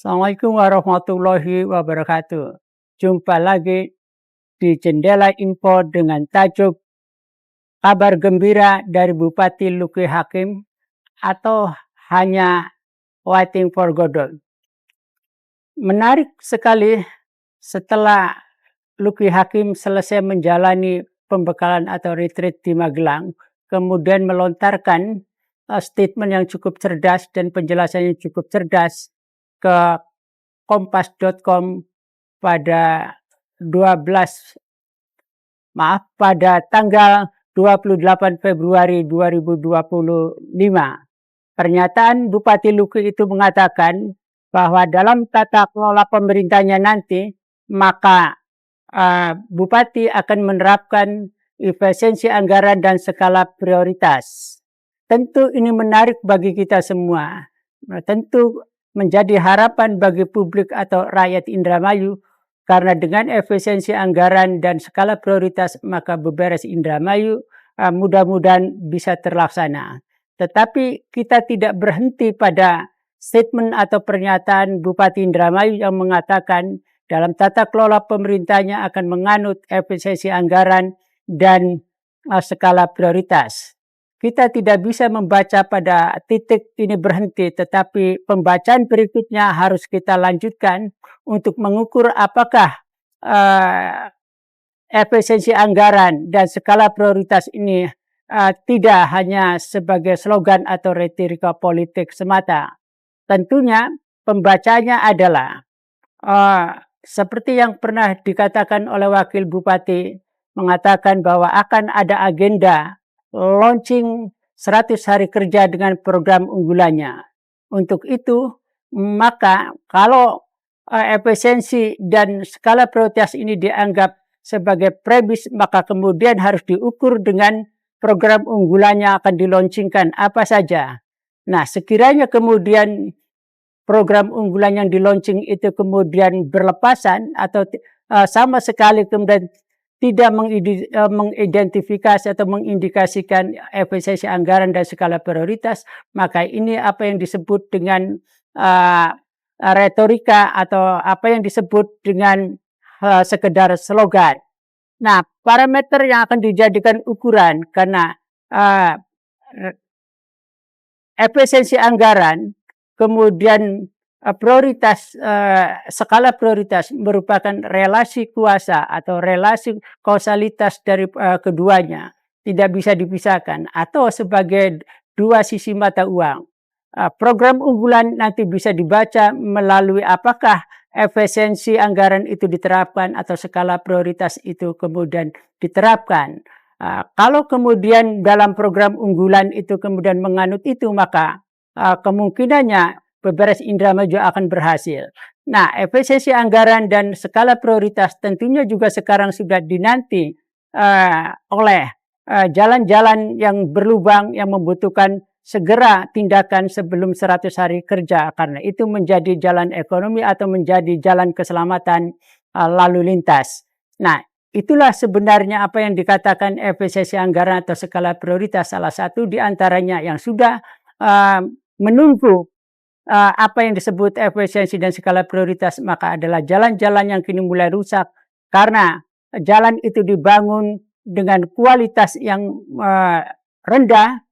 Assalamualaikum warahmatullahi wabarakatuh. Jumpa lagi di Jendela Info dengan tajuk kabar gembira dari Bupati Luki Hakim atau hanya waiting for Godot. Menarik sekali setelah Luki Hakim selesai menjalani pembekalan atau retreat di Magelang, kemudian melontarkan statement yang cukup cerdas dan penjelasan yang cukup cerdas ke kompas.com pada tanggal 28 Februari 2025. Pernyataan Bupati Luki itu mengatakan bahwa dalam tata kelola pemerintahnya nanti, maka Bupati akan menerapkan efisiensi anggaran dan skala prioritas. Tentu ini menarik bagi kita semua. Tentu menjadi harapan bagi publik atau rakyat Indramayu, karena dengan efisiensi anggaran dan skala prioritas maka beberes Indramayu mudah-mudahan bisa terlaksana. Tetapi kita tidak berhenti pada statement atau pernyataan Bupati Indramayu yang mengatakan dalam tata kelola pemerintahnya akan menganut efisiensi anggaran dan skala prioritas. Kita tidak bisa membaca pada titik ini berhenti, tetapi pembacaan berikutnya harus kita lanjutkan untuk mengukur apakah efisiensi anggaran dan skala prioritas ini tidak hanya sebagai slogan atau retorika politik semata. Tentunya pembacanya adalah seperti yang pernah dikatakan oleh Wakil Bupati, mengatakan bahwa akan ada agenda launching 100 hari kerja dengan program unggulannya. Untuk itu, maka kalau efisiensi dan skala prioritas ini dianggap sebagai premis, maka kemudian harus diukur dengan program unggulannya akan dilaunchingkan apa saja. Nah, sekiranya kemudian program unggulan yang dilaunching itu kemudian berlepasan atau sama sekali kemudian tidak mengidentifikasi atau mengindikasikan efisiensi anggaran dan skala prioritas, maka ini apa yang disebut dengan retorika atau apa yang disebut dengan sekedar slogan. Nah, parameter yang akan dijadikan ukuran karena efisiensi anggaran, kemudian prioritas, skala prioritas merupakan relasi kuasa atau relasi kausalitas dari keduanya, tidak bisa dipisahkan atau sebagai dua sisi mata uang. Program unggulan nanti bisa dibaca melalui apakah efisiensi anggaran itu diterapkan atau skala prioritas itu kemudian diterapkan. Kalau kemudian dalam program unggulan itu kemudian menganut itu, maka kemungkinannya beberes Indramayu akan berhasil. Nah, efisiensi anggaran dan skala prioritas tentunya juga sekarang sudah dinanti oleh jalan-jalan yang berlubang yang membutuhkan segera tindakan sebelum 100 hari kerja, karena itu menjadi jalan ekonomi atau menjadi jalan keselamatan lalu lintas. Nah, itulah sebenarnya apa yang dikatakan efisiensi anggaran atau skala prioritas. Salah satu diantaranya yang sudah menunggu apa yang disebut efisiensi dan skala prioritas, maka adalah jalan-jalan yang kini mulai rusak karena jalan itu dibangun dengan kualitas yang rendah,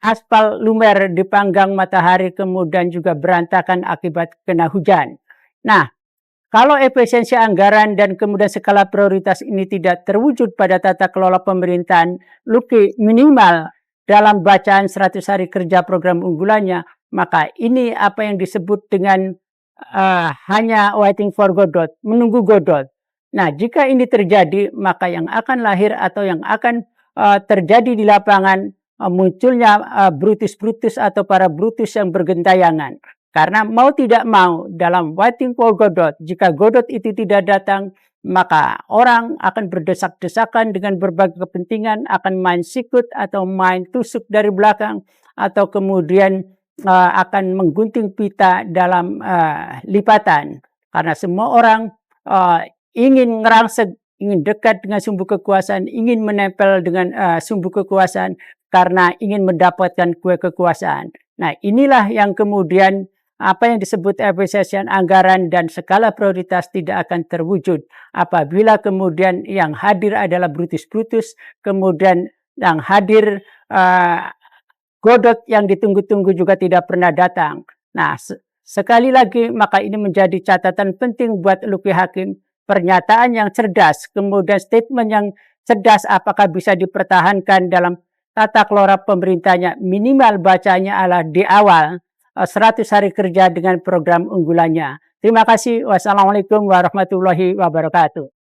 aspal lumer dipanggang matahari, kemudian juga berantakan akibat kena hujan. Nah, kalau efisiensi anggaran dan kemudian skala prioritas ini tidak terwujud pada tata kelola pemerintahan Luki minimal dalam bacaan 100 hari kerja program unggulannya, maka ini apa yang disebut dengan hanya waiting for Godot, menunggu Godot. Nah, jika ini terjadi, maka yang akan lahir atau yang akan terjadi di lapangan munculnya Brutus-Brutus atau para Brutus yang bergentayangan. Karena mau tidak mau dalam waiting for Godot, jika Godot itu tidak datang, maka orang akan berdesak-desakan dengan berbagai kepentingan, akan main sikut atau main tusuk dari belakang, atau kemudian akan menggunting pita dalam lipatan. Karena semua orang ingin ngerangsek, ingin dekat dengan sumbu kekuasaan, ingin menempel dengan sumbu kekuasaan karena ingin mendapatkan kue kekuasaan. Nah, inilah yang kemudian apa yang disebut efisiensi anggaran dan skala prioritas tidak akan terwujud apabila kemudian yang hadir adalah brutus-brutus, kemudian yang hadir Godot yang ditunggu-tunggu juga tidak pernah datang. Nah, sekali lagi maka ini menjadi catatan penting buat Luki Hakim. Pernyataan yang cerdas, kemudian statement yang cerdas apakah bisa dipertahankan dalam tata kelola pemerintahnya. Minimal bacanya adalah di awal 100 hari kerja dengan program unggulannya. Terima kasih. Wassalamualaikum warahmatullahi wabarakatuh.